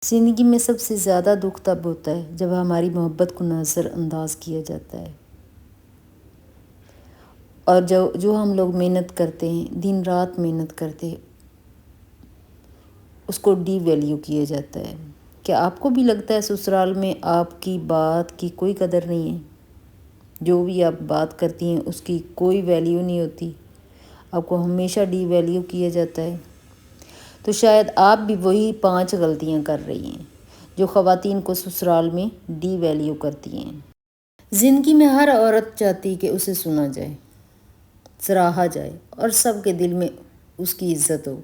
زندگی میں سب سے زیادہ دکھ تب ہوتا ہے جب ہماری محبت کو نظر انداز کیا جاتا ہے، اور جو ہم لوگ محنت کرتے ہیں، دن رات محنت کرتے ہیں، اس کو ڈی ویلیو کیا جاتا ہے۔ کیا آپ کو بھی لگتا ہے سسرال میں آپ کی بات کی کوئی قدر نہیں ہے؟ جو بھی آپ بات کرتی ہیں اس کی کوئی ویلیو نہیں ہوتی، آپ کو ہمیشہ ڈی ویلیو کیا جاتا ہے؟ تو شاید آپ بھی وہی 5 غلطیاں کر رہی ہیں جو خواتین کو سسرال میں ڈی ویلیو کرتی ہیں۔ زندگی میں ہر عورت چاہتی کہ اسے سنا جائے، سراہا جائے اور سب کے دل میں اس کی عزت ہو،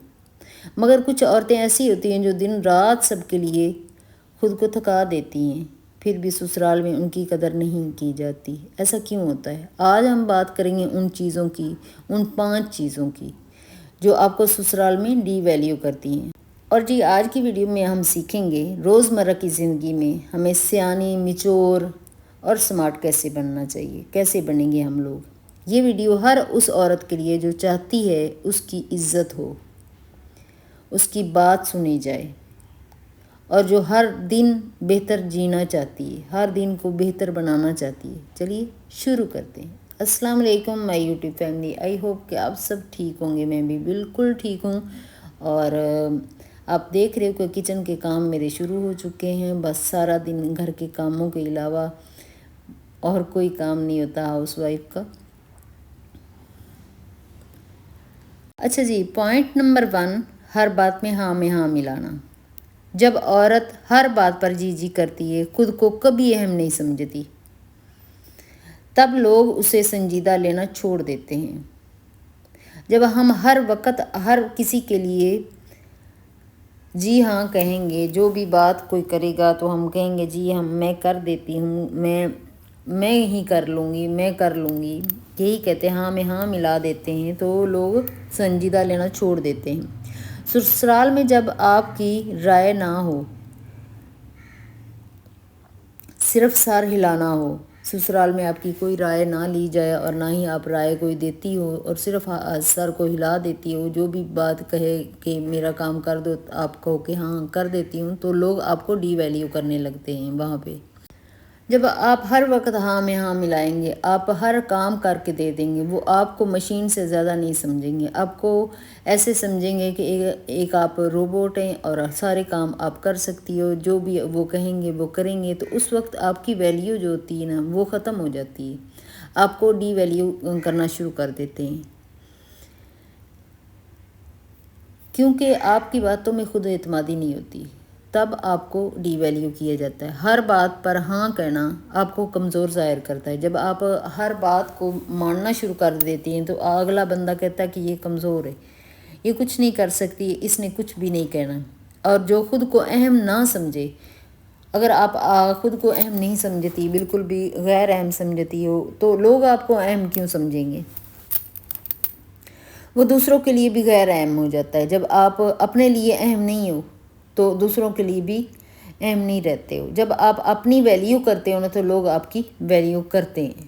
مگر کچھ عورتیں ایسی ہوتی ہیں جو دن رات سب کے لیے خود کو تھکا دیتی ہیں، پھر بھی سسرال میں ان کی قدر نہیں کی جاتی۔ ایسا کیوں ہوتا ہے؟ آج ہم بات کریں گے ان چیزوں کی، ان 5 چیزوں کی جو آپ کو سسرال میں ڈی ویلیو کرتی ہیں۔ اور جی آج کی ویڈیو میں ہم سیکھیں گے روزمرہ کی زندگی میں ہمیں سیانی، میچور اور سمارٹ کیسے بننا چاہیے، کیسے بنیں گے ہم لوگ۔ یہ ویڈیو ہر اس عورت کے لیے جو چاہتی ہے اس کی عزت ہو، اس کی بات سنی جائے، اور جو ہر دن بہتر جینا چاہتی ہے، ہر دن کو بہتر بنانا چاہتی ہے۔ چلیے شروع کرتے ہیں۔ السلام علیکم مائی یوٹیوب فیملی، آئی ہوپ کہ آپ سب ٹھیک ہوں گے، میں بھی بالکل ٹھیک ہوں۔ اور آپ دیکھ رہے ہو کہ کچن کے کام میرے شروع ہو چکے ہیں، بس سارا دن گھر کے کاموں کے علاوہ اور کوئی کام نہیں ہوتا ہاؤس وائف کا۔ اچھا جی، پوائنٹ نمبر 1، ہر بات میں ہاں ملانا۔ جب عورت ہر بات پر جی جی کرتی ہے، خود کو کبھی اہم نہیں سمجھتی، تب لوگ اسے سنجیدہ لینا چھوڑ دیتے ہیں۔ جب ہم ہر وقت ہر کسی کے لیے جی ہاں کہیں گے، جو بھی بات کوئی کرے گا تو ہم کہیں گے جی ہاں میں کر دیتی ہوں، میں ہی کر لوں گی، یہی کہتے ہیں ہاں ملا دیتے ہیں، تو لوگ سنجیدہ لینا چھوڑ دیتے ہیں۔ سسرال میں جب آپ کی رائے نہ ہو، صرف سر ہلانا ہو، سسرال میں آپ کی کوئی رائے نہ لی جائے اور نہ ہی آپ رائے کوئی دیتی ہو اور صرف سر کو ہلا دیتی ہو، جو بھی بات کہے کہ میرا کام کر دو، آپ کہو کہ ہاں کر دیتی ہوں، تو لوگ آپ کو ڈی ویلیو کرنے لگتے ہیں وہاں پہ۔ جب آپ ہر وقت ہاں ملائیں گے، آپ ہر کام کر کے دے دیں گے، وہ آپ کو مشین سے زیادہ نہیں سمجھیں گے، آپ کو ایسے سمجھیں گے کہ ایک آپ روبوٹ ہیں اور سارے کام آپ کر سکتی ہو، جو بھی وہ کہیں گے وہ کریں گے، تو اس وقت آپ کی ویلیو جو ہوتی ہے نا وہ ختم ہو جاتی ہے، آپ کو ڈی ویلیو کرنا شروع کر دیتے ہیں، کیونکہ آپ کی باتوں میں خود اعتمادی نہیں ہوتی، تب آپ کو ڈی ویلیو کیا جاتا ہے۔ ہر بات پر ہاں کہنا آپ کو کمزور ظاہر کرتا ہے۔ جب آپ ہر بات کو ماننا شروع کر دیتی ہیں تو اگلا بندہ کہتا ہے کہ یہ کمزور ہے، یہ کچھ نہیں کر سکتی، اس نے کچھ بھی نہیں کہنا۔ اور جو خود کو اہم نہ سمجھے، اگر آپ خود کو اہم نہیں سمجھتی، بالکل بھی غیر اہم سمجھتی ہو، تو لوگ آپ کو اہم کیوں سمجھیں گے؟ وہ دوسروں کے لیے بھی غیر اہم ہو جاتا ہے۔ جب آپ اپنے لیے اہم نہیں ہو تو دوسروں کے لیے بھی اہم نہیں رہتے ہو۔ جب آپ اپنی ویلیو کرتے ہو نا تو لوگ آپ کی ویلیو کرتے ہیں۔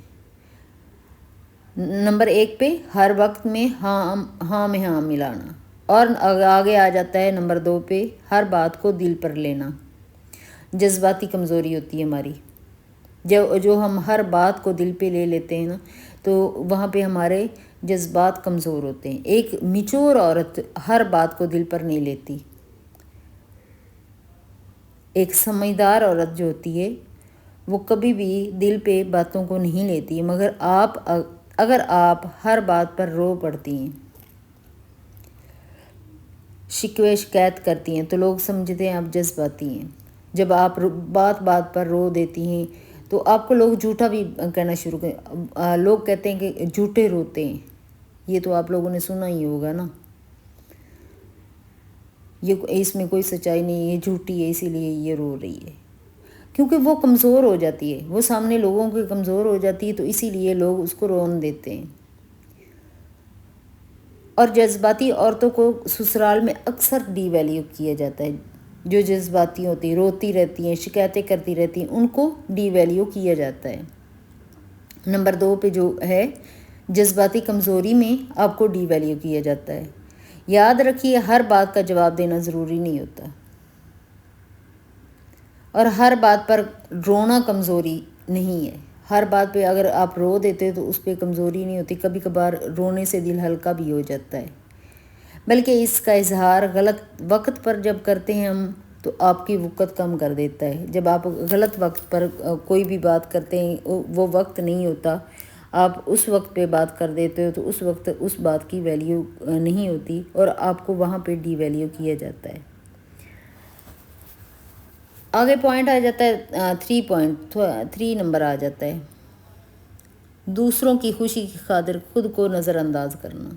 نمبر 1 پہ ہر وقت میں ہاں ملانا، اور آگے آ جاتا ہے نمبر 2 پہ ہر بات کو دل پر لینا۔ جذباتی کمزوری ہوتی ہے ہماری، جو ہم ہر بات کو دل پہ لے لیتے ہیں نا، تو وہاں پہ ہمارے جذبات کمزور ہوتے ہیں۔ ایک میچور عورت ہر بات کو دل پر نہیں لیتی، ایک سمجھدار عورت جو ہوتی ہے وہ کبھی بھی دل پہ باتوں کو نہیں لیتی، مگر اگر آپ ہر بات پر رو پڑتی ہیں، شکوے شکایت کرتی ہیں، تو لوگ سمجھتے ہیں آپ جذباتی ہیں۔ جب آپ بات پر رو دیتی ہیں تو آپ کو لوگ جھوٹا بھی کہنا شروع لوگ کہتے ہیں کہ جھوٹے روتے ہیں، یہ تو آپ لوگوں نے سنا ہی ہوگا نا، اس میں کوئی سچائی نہیں ہے، یہ جھوٹی ہے اسی لیے یہ رو رہی ہے، کیونکہ وہ کمزور ہو جاتی ہے، وہ سامنے لوگوں کے کمزور ہو جاتی ہے، تو اسی لیے لوگ اس کو رون دیتے ہیں۔ اور جذباتی عورتوں کو سسرال میں اکثر ڈی ویلیو کیا جاتا ہے۔ جو جذباتی ہوتی، روتی رہتی ہیں، شکایتیں کرتی رہتی ہیں، ان کو ڈی ویلیو کیا جاتا ہے۔ نمبر 2 پہ جو ہے جذباتی کمزوری میں آپ کو ڈی ویلیو کیا جاتا ہے۔ یاد رکھیے ہر بات کا جواب دینا ضروری نہیں ہوتا، اور ہر بات پر رونا کمزوری نہیں ہے، ہر بات پہ اگر آپ رو دیتے تو اس پہ کمزوری نہیں ہوتی، کبھی کبھار رونے سے دل ہلکا بھی ہو جاتا ہے، بلکہ اس کا اظہار غلط وقت پر جب کرتے ہیں ہم تو آپ کی وقت کم کر دیتا ہے۔ جب آپ غلط وقت پر کوئی بھی بات کرتے ہیں، وہ وقت نہیں ہوتا، آپ اس وقت پہ بات کر دیتے ہو تو اس وقت اس بات کی ویلیو نہیں ہوتی اور آپ کو وہاں پہ ڈی ویلیو کیا جاتا ہے۔ آگے پوائنٹ آ جاتا ہے 3 نمبر آ جاتا ہے، دوسروں کی خوشی کی خاطر خود کو نظر انداز کرنا۔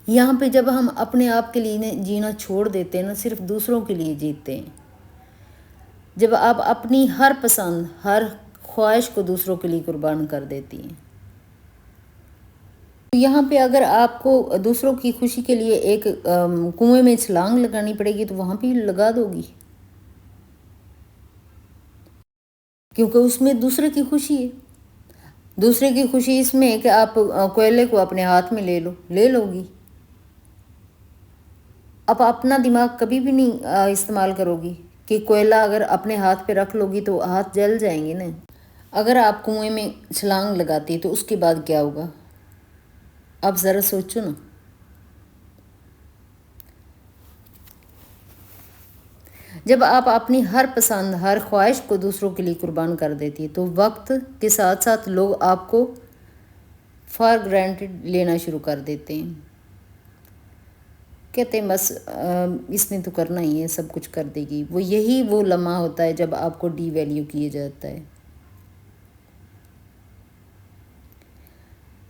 یہاں پہ جب ہم اپنے آپ کے لیے جینا چھوڑ دیتے ہیں نا، صرف دوسروں کے لیے جیتے ہیں، جب آپ اپنی ہر پسند ہر خواہش کو دوسروں کے لیے قربان کر دیتی ہیں، تو یہاں پہ اگر آپ کو دوسروں کی خوشی کے لیے ایک کنویں میں چھلانگ لگانی پڑے گی تو وہاں پہ لگا دو گی، کیونکہ اس میں دوسرے کی خوشی ہے۔ دوسرے کی خوشی اس میں ہے کہ آپ کوئلے کو اپنے ہاتھ میں لے لو گی، اب اپنا دماغ کبھی بھی نہیں استعمال کرو گی کہ کوئلہ اگر اپنے ہاتھ پہ رکھ لو گی تو ہاتھ جل جائیں گے نا۔ اگر آپ کنویں میں چھلانگ لگاتی تو اس کے بعد کیا ہوگا، آپ ذرا سوچو نا۔ جب آپ اپنی ہر پسند ہر خواہش کو دوسروں کے لیے قربان کر دیتی تو وقت کے ساتھ ساتھ لوگ آپ کو فار گرانٹیڈ لینا شروع کر دیتے ہیں، کہتے ہیں بس اس نے تو کرنا ہی ہے، سب کچھ کر دے گی۔ وہ لمحہ ہوتا ہے جب آپ کو ڈی ویلیو کیا جاتا ہے۔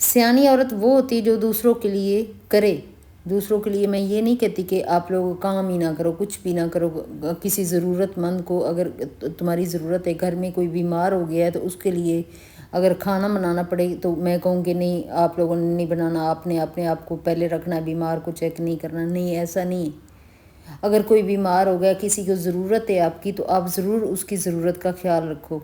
سیانی عورت وہ ہوتی ہے جو دوسروں کے لیے کرے، دوسروں کے لیے میں یہ نہیں کہتی کہ آپ لوگ کام ہی نہ کرو، کچھ بھی نہ کرو، کسی ضرورت مند کو اگر تمہاری ضرورت ہے، گھر میں کوئی بیمار ہو گیا ہے تو اس کے لیے اگر کھانا بنانا پڑے تو میں کہوں کہ نہیں آپ لوگوں نے نہیں بنانا، آپ نے اپنے آپ کو پہلے رکھنا ہے، بیمار کو چیک نہیں کرنا، نہیں ایسا نہیں۔ اگر کوئی بیمار ہو گیا، کسی کو ضرورت ہے آپ کی، تو آپ ضرور اس کی ضرورت کا خیال رکھو۔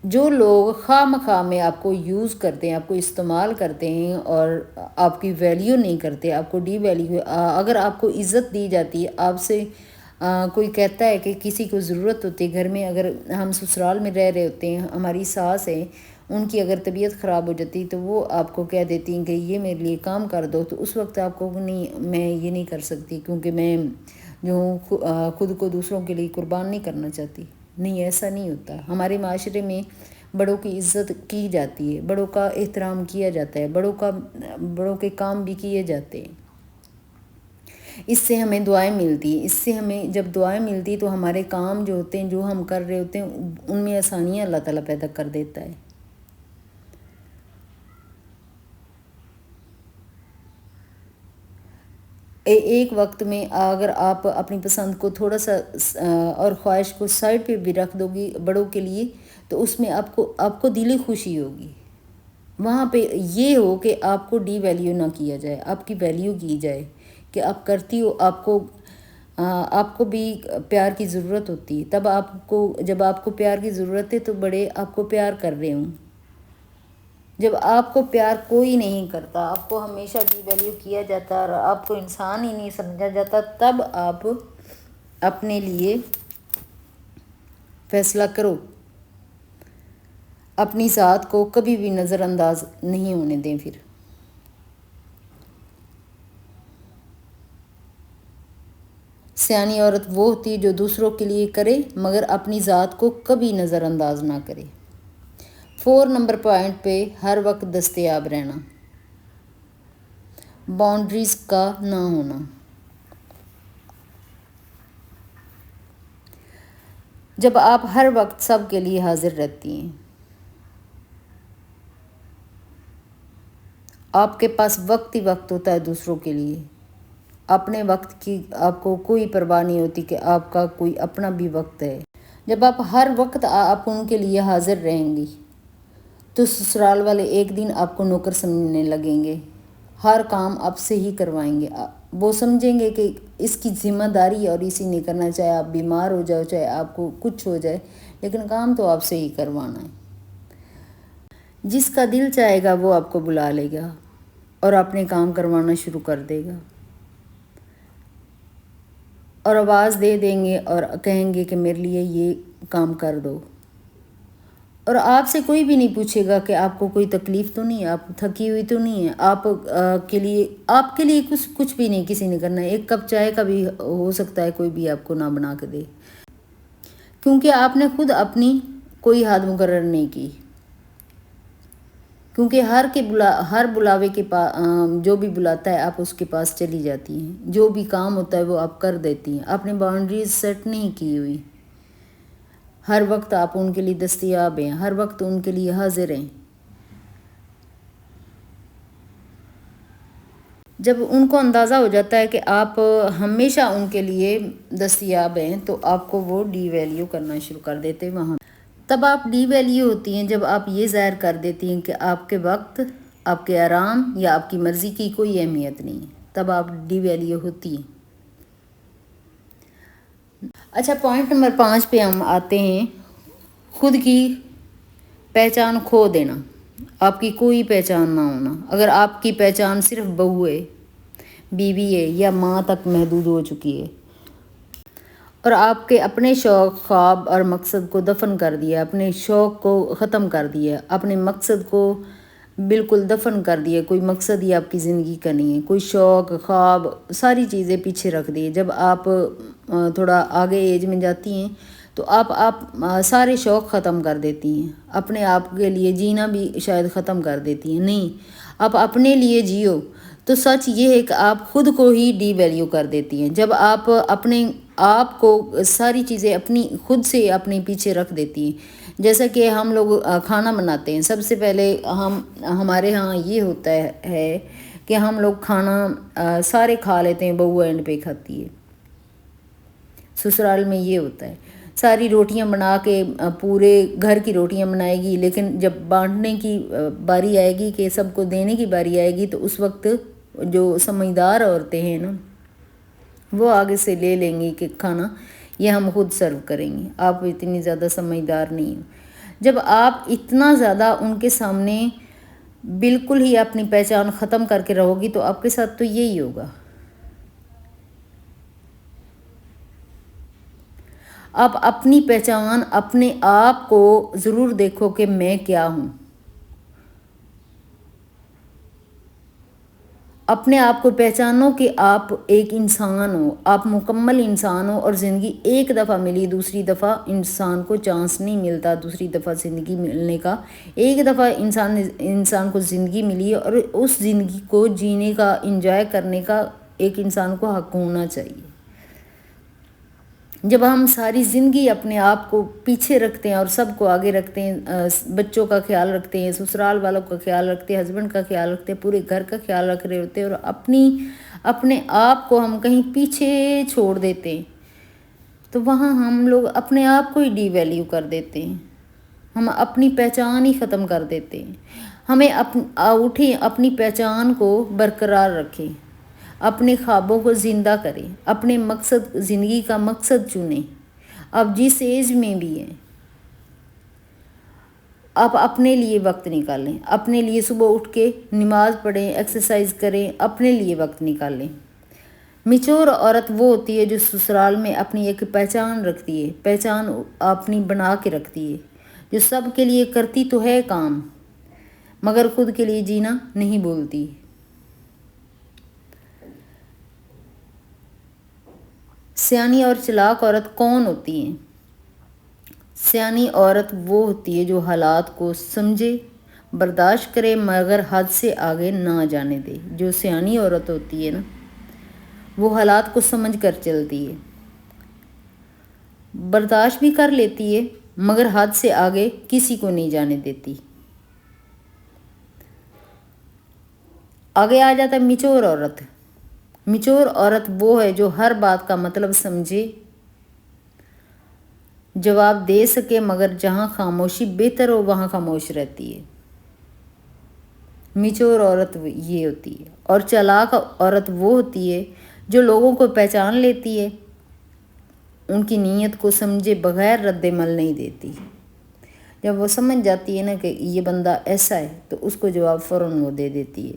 جو لوگ خواہ مخواہ میں آپ کو یوز کرتے ہیں، آپ کو استعمال کرتے ہیں اور آپ کی ویلیو نہیں کرتے، آپ کو ڈی ویلیو، اگر آپ کو عزت دی جاتی ہے، آپ سے کوئی کہتا ہے کہ کسی کو ضرورت ہوتی ہے گھر میں، اگر ہم سسرال میں رہ رہے ہوتے ہیں، ہماری ساس ہے، ان کی اگر طبیعت خراب ہو جاتی تو وہ آپ کو کہہ دیتی ہیں کہ یہ میرے لیے کام کر دو، تو اس وقت آپ کو نہیں، میں یہ نہیں کر سکتی کیونکہ میں جو خود کو دوسروں کے لیے قربان نہیں کرنا چاہتی۔ نہیں، ایسا نہیں ہوتا۔ ہمارے معاشرے میں بڑوں کی عزت کی جاتی ہے، بڑوں کا احترام کیا جاتا ہے، بڑوں کے کام بھی کیے جاتے ہیں، اس سے ہمیں دعائیں ملتی ہیں، اس سے ہمیں جب دعائیں ملتی تو ہمارے کام جو ہوتے ہیں، جو ہم کر رہے ہوتے ہیں، ان میں آسانیاں اللہ تعالیٰ پیدا کر دیتا ہے۔ ایک وقت میں اگر آپ اپنی پسند کو تھوڑا سا اور خواہش کو سائڈ پہ بھی رکھ دو گی بڑوں کے لیے، تو اس میں آپ کو دلی خوشی ہوگی۔ وہاں پہ یہ ہو کہ آپ کو ڈی ویلیو نہ کیا جائے، آپ کی ویلیو کی جائے کہ آپ کرتی ہو، آپ کو بھی پیار کی ضرورت ہوتی ہے، تب جب آپ کو پیار کی ضرورت ہے تو بڑے آپ کو پیار کر رہے ہوں۔ جب آپ کو پیار کوئی نہیں کرتا، آپ کو ہمیشہ ڈی ویلیو کیا جاتا ہے اور آپ کو انسان ہی نہیں سمجھا جاتا، تب آپ اپنے لیے فیصلہ کرو، اپنی ذات کو کبھی بھی نظر انداز نہیں ہونے دیں۔ پھر سیانی عورت وہ ہوتی ہے جو دوسروں کے لیے کرے مگر اپنی ذات کو کبھی نظر انداز نہ کرے۔ 4 نمبر پوائنٹ پہ ہر وقت دستیاب رہنا، باؤنڈریز کا نہ ہونا۔ جب آپ ہر وقت سب کے لیے حاضر رہتی ہیں، آپ کے پاس وقت ہی وقت ہوتا ہے دوسروں کے لیے، اپنے وقت کی آپ کو کوئی پرواہ نہیں ہوتی کہ آپ کا کوئی اپنا بھی وقت ہے۔ جب آپ ہر وقت آپ ان کے لیے حاضر رہیں گی تو سسرال والے ایک دن آپ کو نوکر سمجھنے لگیں گے، ہر کام آپ سے ہی کروائیں گے، وہ سمجھیں گے کہ اس کی ذمہ داری اور اسی نے کرنا، چاہے آپ بیمار ہو جاؤ، چاہے آپ کو کچھ ہو جائے، لیکن کام تو آپ سے ہی کروانا ہے۔ جس کا دل چاہے گا وہ آپ کو بلا لے گا، اور اپنے کام کروانا شروع کر دے گا، اور آواز دے دیں گے اور کہیں گے کہ میرے لیے یہ کام کر دو، اور آپ سے کوئی بھی نہیں پوچھے گا کہ آپ کو کوئی تکلیف تو نہیں ہے، آپ تھکی ہوئی تو نہیں ہے، آپ کے لیے کچھ بھی نہیں کسی نے کرنا ہے۔ ایک کپ چائے کا بھی ہو سکتا ہے کوئی بھی آپ کو نہ بنا کے دے، کیونکہ آپ نے خود اپنی کوئی حد مقرر نہیں کی، کیونکہ ہر بلاوے کے پاس جو بھی بلاتا ہے آپ اس کے پاس چلی جاتی ہیں، جو بھی کام ہوتا ہے وہ آپ کر دیتی ہیں، آپ نے باؤنڈریز سیٹ نہیں کی ہوئی، ہر وقت آپ ان کے لیے دستیاب ہیں، ہر وقت ان کے لیے حاضر ہیں۔ جب ان کو اندازہ ہو جاتا ہے کہ آپ ہمیشہ ان کے لیے دستیاب ہیں تو آپ کو وہ ڈی ویلیو کرنا شروع کر دیتے وہاں۔ تب آپ ڈی ویلیو ہوتی ہیں جب آپ یہ ظاہر کر دیتی ہیں کہ آپ کے وقت، آپ کے آرام یا آپ کی مرضی کی کوئی اہمیت نہیں ہے، تب آپ ڈی ویلیو ہوتی ہیں۔ اچھا، پوائنٹ نمبر 5 پہ ہم آتے ہیں، خود کی پہچان کھو دینا، آپ کی کوئی پہچان نہ ہونا۔ اگر آپ کی پہچان صرف بہو ہے، بیوی ہے یا ماں تک محدود ہو چکی ہے، اور آپ کے اپنے شوق، خواب اور مقصد کو دفن کر دیا، اپنے شوق کو ختم کر دیا، اپنے مقصد کو بالکل دفن کر دیا، کوئی مقصد ہی آپ کی زندگی کا نہیں ہے، کوئی شوق، خواب، ساری چیزیں پیچھے رکھ دی۔ جب آپ تھوڑا آگے ایج میں جاتی ہیں تو آپ سارے شوق ختم کر دیتی ہیں، اپنے آپ کے لیے جینا بھی شاید ختم کر دیتی ہیں۔ نہیں، آپ اپنے لیے جیو تو سچ یہ ہے کہ آپ خود کو ہی ڈی ویلیو کر دیتی ہیں۔ جب آپ اپنے آپ کو ساری چیزیں اپنی خود سے اپنے پیچھے رکھ دیتی ہیں، جیسا کہ ہم لوگ کھانا بناتے ہیں، سب سے پہلے ہمارے ہاں یہ ہوتا ہے کہ ہم لوگ کھانا سارے کھا لیتے ہیں، بہو اینڈ پہ کھاتی ہے۔ سسرال میں یہ ہوتا ہے، ساری روٹیاں بنا کے پورے گھر کی روٹیاں بنائے گی، لیکن جب بانٹنے کی باری آئے گی کہ سب کو دینے کی باری آئے گی تو اس وقت جو سمجھدار عورتیں ہیں نا وہ آگے سے لے لیں گی کہ کھانا یہ ہم خود سرو کریں گے، آپ اتنی زیادہ سمجھدار نہیں ہیں۔ جب آپ اتنا زیادہ ان کے سامنے بالکل ہی اپنی پہچان ختم کر کے رہو گی تو آپ کے ساتھ تو یہی ہوگا۔ آپ اپنی پہچان، اپنے آپ کو ضرور دیکھو کہ میں کیا ہوں، اپنے آپ کو پہچانو کہ آپ ایک انسان ہو، آپ مکمل انسان ہو، اور زندگی ایک دفعہ ملی، دوسری دفعہ انسان کو چانس نہیں ملتا دوسری دفعہ زندگی ملنے کا۔ ایک دفعہ انسان کو زندگی ملی اور اس زندگی کو جینے کا، انجوائے کرنے کا ایک انسان کو حق ہونا چاہیے۔ جب ہم ساری زندگی اپنے آپ کو پیچھے رکھتے ہیں اور سب کو آگے رکھتے ہیں، بچوں کا خیال رکھتے ہیں، سسرال والوں کا خیال رکھتے ہیں، ہسبینڈ کا خیال رکھتے ہیں، پورے گھر کا خیال رکھ رہے ہوتے ہیں، اور اپنے آپ کو ہم کہیں پیچھے چھوڑ دیتے ہیں تو وہاں ہم لوگ اپنے آپ کو ہی ڈی ویلیو کر دیتے ہیں، ہم اپنی پہچان ہی ختم کر دیتے ہیں۔ ہمیں اٹھیں، اپنی پہچان کو برقرار رکھیں، اپنے خوابوں کو زندہ کریں، اپنے مقصد، زندگی کا مقصد چنیں۔ آپ جس ایج میں بھی ہیں آپ اپنے لیے وقت نکالیں، اپنے لیے صبح اٹھ کے نماز پڑھیں، ایکسرسائز کریں، اپنے لیے وقت نکالیں۔ میچور عورت وہ ہوتی ہے جو سسرال میں اپنی ایک پہچان رکھتی ہے، پہچان اپنی بنا کے رکھتی ہے، جو سب کے لیے کرتی تو ہے کام مگر خود کے لیے جینا نہیں بولتی۔ سیانی اور چلاک عورت کون ہوتی ہیں؟ سیانی عورت وہ ہوتی ہے جو حالات کو سمجھے، برداشت کرے مگر حد سے آگے نہ جانے دے۔ جو سیانی عورت ہوتی ہے نا وہ حالات کو سمجھ کر چلتی ہے، برداشت بھی کر لیتی ہے مگر حد سے آگے کسی کو نہیں جانے دیتی۔ آگے آ جاتا ہے میچور عورت۔ میچور عورت وہ ہے جو ہر بات کا مطلب سمجھے، جواب دے سکے مگر جہاں خاموشی بہتر ہو وہاں خاموش رہتی ہے۔ میچور عورت یہ ہوتی ہے۔ اور چلاک عورت وہ ہوتی ہے جو لوگوں کو پہچان لیتی ہے، ان کی نیت کو سمجھے بغیر رد عمل نہیں دیتی۔ جب وہ سمجھ جاتی ہے نا کہ یہ بندہ ایسا ہے تو اس کو جواب فوراً وہ دے دیتی ہے۔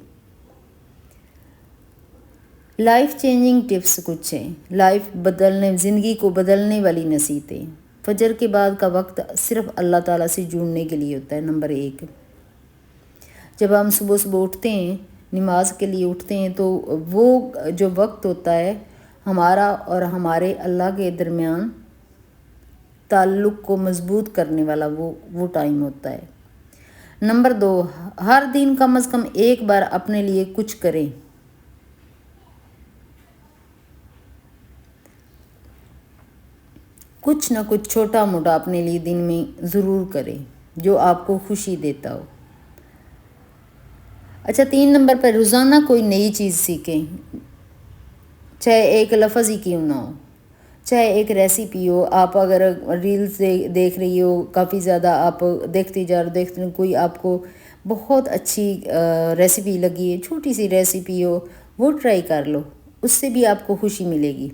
لائف چینجنگ ٹپس کچھ ہیں، زندگی کو بدلنے والی نصیحتیں۔ فجر کے بعد کا وقت صرف اللہ تعالیٰ سے جڑنے کے لیے ہوتا ہے۔ نمبر 1، جب ہم صبح صبح اٹھتے ہیں، نماز کے لیے اٹھتے ہیں، تو وہ جو وقت ہوتا ہے ہمارا اور ہمارے اللہ کے درمیان تعلق کو مضبوط کرنے والا وہ ٹائم ہوتا ہے۔ نمبر 2، ہر دن کم از کم ایک بار اپنے لیے کچھ کریں۔ کچھ نہ کچھ چھوٹا موٹا اپنے لیے دن میں ضرور کریں جو آپ کو خوشی دیتا ہو۔ اچھا، 3 نمبر پر روزانہ کوئی نئی چیز سیکھیں، چاہے ایک لفظ ہی کیوں نہ ہو، چاہے ایک ریسیپی ہو۔ آپ اگر ریلز دیکھ رہی ہو، کافی زیادہ آپ دیکھتے کوئی آپ کو بہت اچھی ریسیپی لگی ہے، چھوٹی سی ریسیپی ہو، وہ ٹرائی کر لو، اس سے بھی آپ کو خوشی ملے گی۔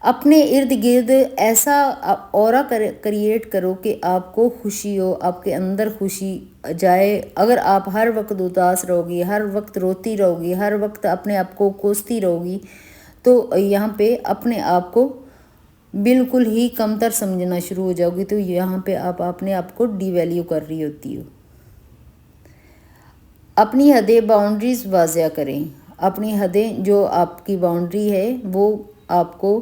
اپنے ارد گرد ایسا اورا کریٹ کرو کہ آپ کو خوشی ہو، آپ کے اندر خوشی جائے۔ اگر آپ ہر وقت اداس رہو گی، ہر وقت روتی رہو گی، ہر وقت اپنے آپ کو کوستی رہو گی، تو یہاں پہ اپنے آپ کو بالکل ہی کمتر سمجھنا شروع ہو جاؤ گی، تو یہاں پہ آپ اپنے آپ کو ڈی ویلیو کر رہی ہوتی ہو۔ اپنی حدیں باؤنڈریز واضح کریں۔ اپنی حدیں جو آپ کی باؤنڈری ہے وہ آپ کو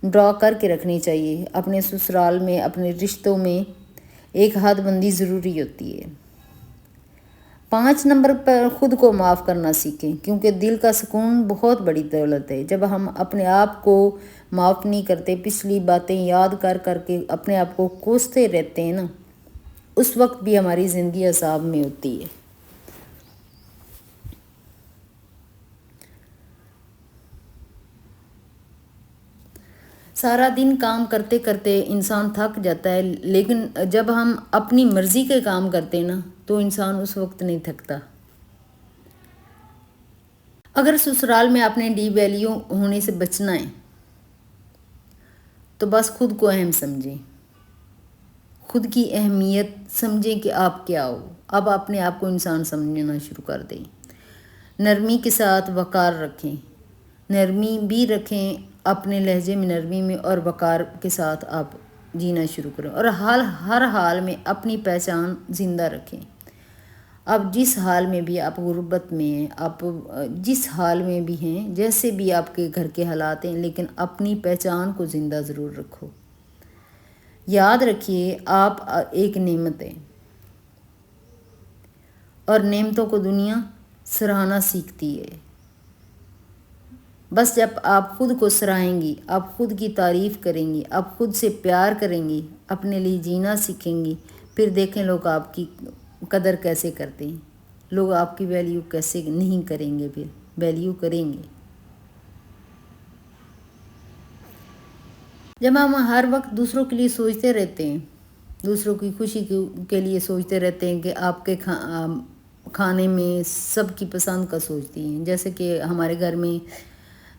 ڈرا کر کے رکھنی چاہیے۔ اپنے سسرال میں، اپنے رشتوں میں ایک حد بندی ضروری ہوتی ہے۔ 5 نمبر پر خود کو معاف کرنا سیکھیں، کیونکہ دل کا سکون بہت بڑی دولت ہے۔ جب ہم اپنے آپ کو معاف نہیں کرتے، پچھلی باتیں یاد کر کے اپنے آپ کو کوستے رہتے ہیں نا، اس وقت بھی ہماری زندگی عذاب میں ہوتی ہے۔ سارا دن کام کرتے کرتے انسان تھک جاتا ہے، لیکن جب ہم اپنی مرضی کے کام کرتے ہیں نا، تو انسان اس وقت نہیں تھکتا۔ اگر سسرال میں اپنے ڈی ویلیو ہونے سے بچنا ہے تو بس خود کو اہم سمجھیں، خود کی اہمیت سمجھیں کہ آپ کیا ہو۔ اب اپنے آپ کو انسان سمجھنا شروع کر دیں۔ نرمی کے ساتھ وقار رکھیں، نرمی بھی رکھیں، اپنے لہجے میں نرمی میں اور وقار کے ساتھ آپ جینا شروع کریں، اور ہر حال میں اپنی پہچان زندہ رکھیں۔ اب جس حال میں بھی آپ غربت میں ہیں، آپ جس حال میں بھی ہیں، جیسے بھی آپ کے گھر کے حالات ہیں، لیکن اپنی پہچان کو زندہ ضرور رکھو۔ یاد رکھیے آپ ایک نعمت ہیں، اور نعمتوں کو دنیا سراہنا سیکھتی ہے۔ بس جب آپ خود کو سراہیں گی، آپ خود کی تعریف کریں گی، آپ خود سے پیار کریں گی، اپنے لیے جینا سیکھیں گی، پھر دیکھیں لوگ آپ کی قدر کیسے کرتے ہیں، لوگ آپ کی ویلیو کیسے نہیں کریں گے، پھر ویلیو کریں گے۔ جب ہم ہر وقت دوسروں کے لیے سوچتے رہتے ہیں، دوسروں کی خوشی کے لیے سوچتے رہتے ہیں کہ آپ کے کھانے میں سب کی پسند کا سوچتی ہیں، جیسے کہ ہمارے گھر میں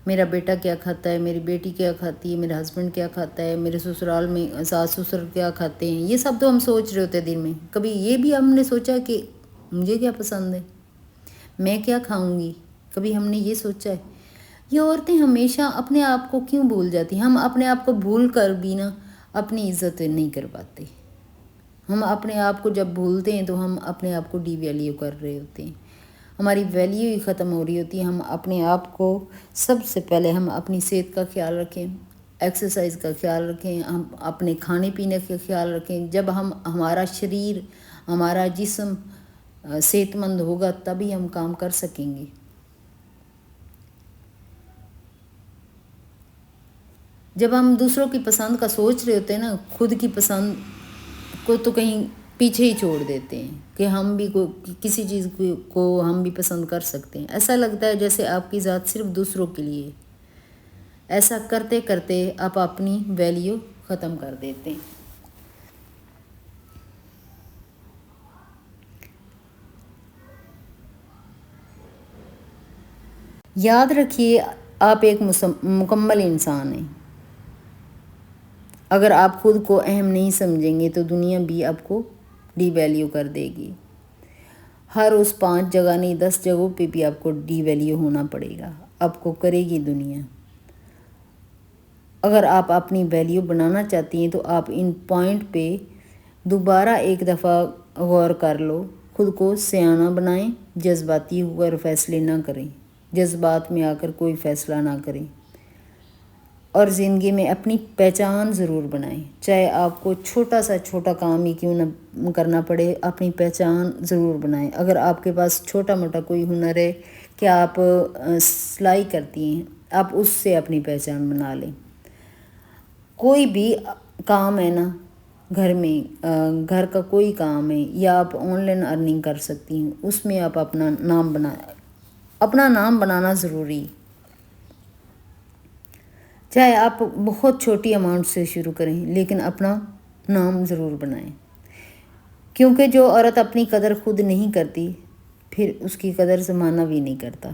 میرا بیٹا کیا کھاتا ہے، میری بیٹی کیا کھاتی ہے، میرا ہسبینڈ کیا کھاتا ہے، میرے سسرال میں ساس سسر کیا کھاتے ہیں، یہ سب تو ہم سوچ رہے ہوتے ہیں دن میں۔ کبھی یہ بھی ہم نے سوچا کہ مجھے کیا پسند ہے، میں کیا کھاؤں گی، کبھی ہم نے یہ سوچا ہے؟ یہ عورتیں ہمیشہ اپنے آپ کو کیوں بھول جاتی ہیں؟ ہم اپنے آپ کو بھول کر بھی نا اپنی عزت نہیں کر پاتے۔ ہم اپنے آپ کو جب بھولتے ہیں تو ہم اپنے آپ کو ڈی ویلیو کر رہے ہوتے ہیں، ہماری ویلیو ہی ختم ہو رہی ہوتی ہے۔ ہم اپنے آپ کو سب سے پہلے ہم اپنی صحت کا خیال رکھیں، ایکسرسائز کا خیال رکھیں، ہم اپنے کھانے پینے کا خیال رکھیں۔ جب ہمارا شریر، ہمارا جسم صحت مند ہوگا تبھی ہم کام کر سکیں گے۔ جب ہم دوسروں کی پسند کا سوچ رہے ہوتے ہیں نا، خود کی پسند کو تو کہیں پیچھے ہی چھوڑ دیتے ہیں کہ ہم بھی کسی چیز کو ہم بھی پسند کر سکتے ہیں۔ ایسا لگتا ہے جیسے آپ کی ذات صرف دوسروں کے لیے۔ ایسا کرتے کرتے آپ اپنی ویلیو ختم کر دیتے ہیں۔ یاد رکھیے آپ ایک مکمل انسان ہیں۔ اگر آپ خود کو اہم نہیں سمجھیں گے تو دنیا بھی آپ کو ڈی ویلیو کر دے گی۔ ہر اس 5 جگہ نہیں 10 جگہوں پہ بھی آپ کو ڈی ویلیو ہونا پڑے گا، آپ کو کرے گی دنیا۔ اگر آپ اپنی ویلیو بنانا چاہتی ہیں تو آپ ان پوائنٹ پہ دوبارہ ایک دفعہ غور کر لو، خود کو سیانہ بنائیں، جذباتی ہو کر فیصلے نہ کریں، جذبات میں آ کر کوئی فیصلہ نہ کریں، اور زندگی میں اپنی پہچان ضرور بنائیں، چاہے آپ کو چھوٹا سا چھوٹا کام ہی کیوں نہ کرنا پڑے، اپنی پہچان ضرور بنائیں۔ اگر آپ کے پاس چھوٹا موٹا کوئی ہنر ہے کہ آپ سلائی کرتی ہیں، آپ اس سے اپنی پہچان بنا لیں۔ کوئی بھی کام ہے نا، گھر میں گھر کا کوئی کام ہے یا آپ آن لائن ارننگ کر سکتی ہیں، اس میں آپ اپنا نام بنانا ضروری۔ چاہے آپ بہت چھوٹی اماؤنٹ سے شروع کریں لیکن اپنا نام ضرور بنائیں، کیونکہ جو عورت اپنی قدر خود نہیں کرتی پھر اس کی قدر زمانہ بھی نہیں کرتا۔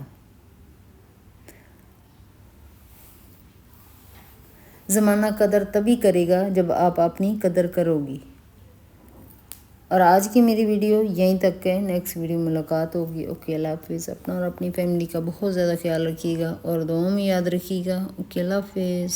زمانہ قدر تبھی کرے گا جب آپ اپنی قدر کرو گی۔ اور آج کی میری ویڈیو یہیں تک ہے، نیکسٹ ویڈیو ملاقات ہوگی۔ اوکے، اللہ حافظ۔ اپنا اور اپنی فیملی کا بہت زیادہ خیال رکھیے گا اور دعاؤں میں یاد رکھیے گا۔ اوکے، اللہ حافظ۔